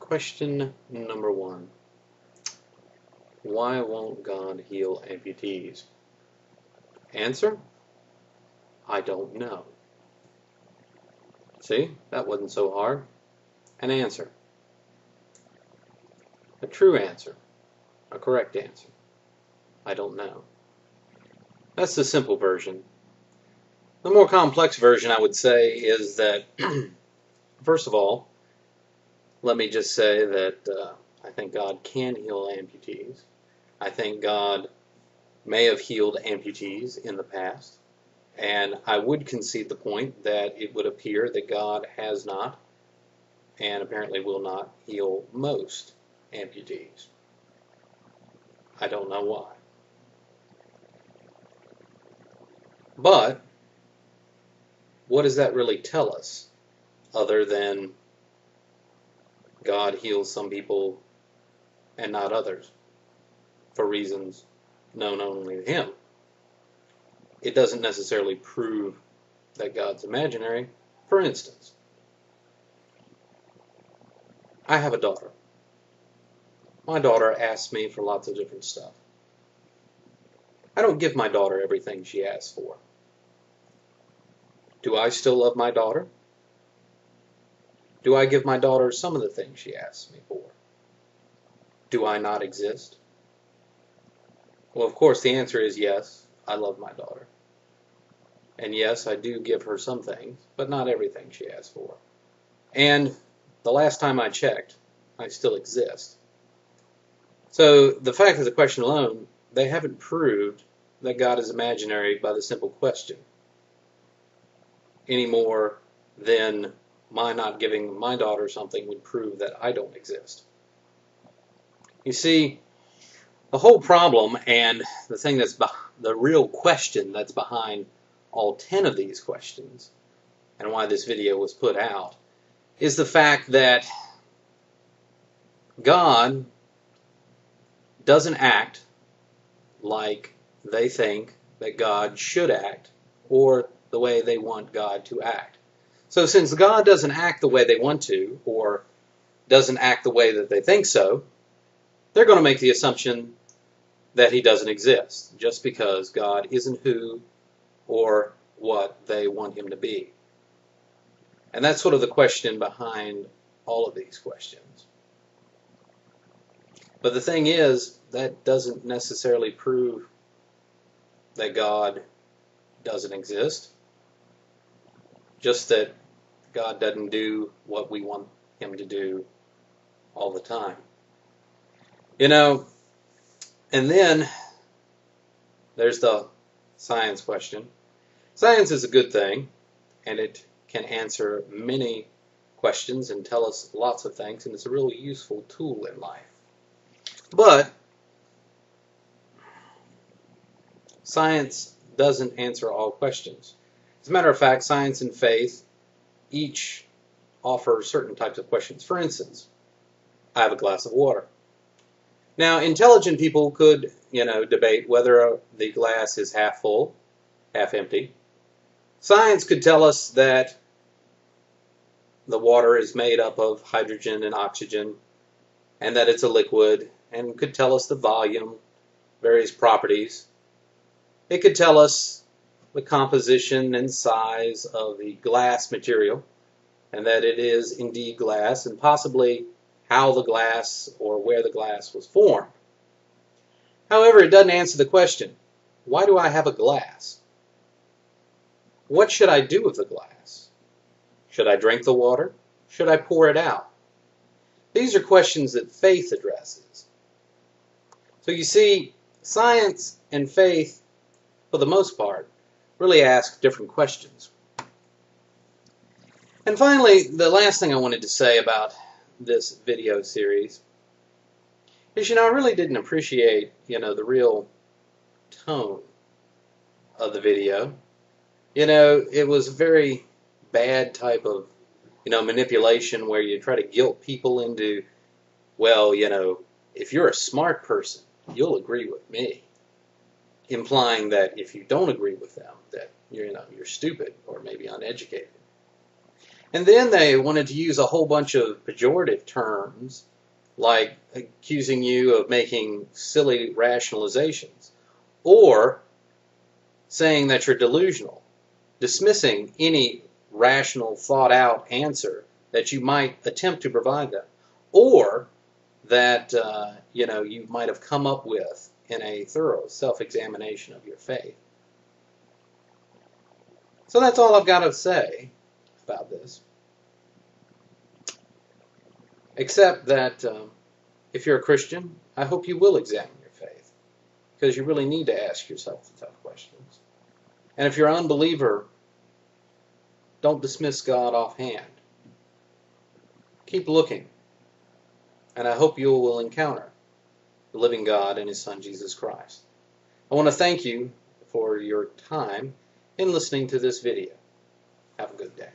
Question number 1. Why won't God heal amputees? Answer: I don't know. See, that wasn't so hard. An answer. A true answer. A correct answer. I don't know. That's the simple version. The more complex version, I would say, is that, first of all, let me just say that I think God can heal amputees. I think God may have healed amputees in the past, and I would concede the point that it would appear that God has not, and apparently will not, heal most amputees. I don't know why. But what does that really tell us, other than God heals some people and not others, for reasons known only to Him? It doesn't necessarily prove that God's imaginary. For instance, I have a daughter. My daughter asks me for lots of different stuff. I don't give my daughter everything she asks for. Do I still love my daughter? Do I give my daughter some of the things she asks me for? Do I not exist? Well, of course, the answer is yes, I love my daughter. And yes, I do give her some things, but not everything she asks for. And the last time I checked, I still exist. So the fact of the question alone, they haven't proved that God is imaginary by the simple question, any more than my not giving my daughter something would prove that I don't exist. You see, the whole problem and the thing that's the real question that's behind all 10 of these questions, and why this video was put out, is the fact that God doesn't act like they think that God should act, or the way they want God to act. So since God doesn't act the way they want to, or doesn't act the way that they think so, they're going to make the assumption that He doesn't exist, just because God isn't who or what they want Him to be. And that's sort of the question behind all of these questions. But the thing is, that doesn't necessarily prove that God doesn't exist. Just that God doesn't do what we want Him to do all the time. You know, and then there's the science question. Science is a good thing, and it can answer many questions and tell us lots of things, and it's a really useful tool in life. But science doesn't answer all questions. As a matter of fact, science and faith each offer certain types of questions. For instance, I have a glass of water. Now, intelligent people could, debate whether the glass is half full, half empty. Science could tell us that the water is made up of hydrogen and oxygen, and that it's a liquid, and could tell us the volume, various properties. It could tell us the composition and size of the glass material, and that it is indeed glass, and possibly how the glass or where the glass was formed. However, it doesn't answer the question, why do I have a glass? What should I do with the glass? Should I drink the water? Should I pour it out? These are questions that faith addresses. So you see, science and faith, for the most part, really ask different questions. And finally, the last thing I wanted to say about this video series is, I really didn't appreciate, the real tone of the video. It was a very bad type of, manipulation where you try to guilt people into, well, if you're a smart person, you'll agree with me. Implying that if you don't agree with them, that you're stupid or maybe uneducated. And then they wanted to use a whole bunch of pejorative terms, like accusing you of making silly rationalizations, or saying that you're delusional, dismissing any rational, thought-out answer that you might attempt to provide them, or that you might have come up with in a thorough self-examination of your faith. So that's all I've got to say about this, except that if you're a Christian, I hope you will examine your faith, because you really need to ask yourself the tough questions. And if you're an unbeliever, don't dismiss God offhand. Keep looking, and I hope you will encounter the living God and His Son, Jesus Christ. I want to thank you for your time in listening to this video. Have a good day.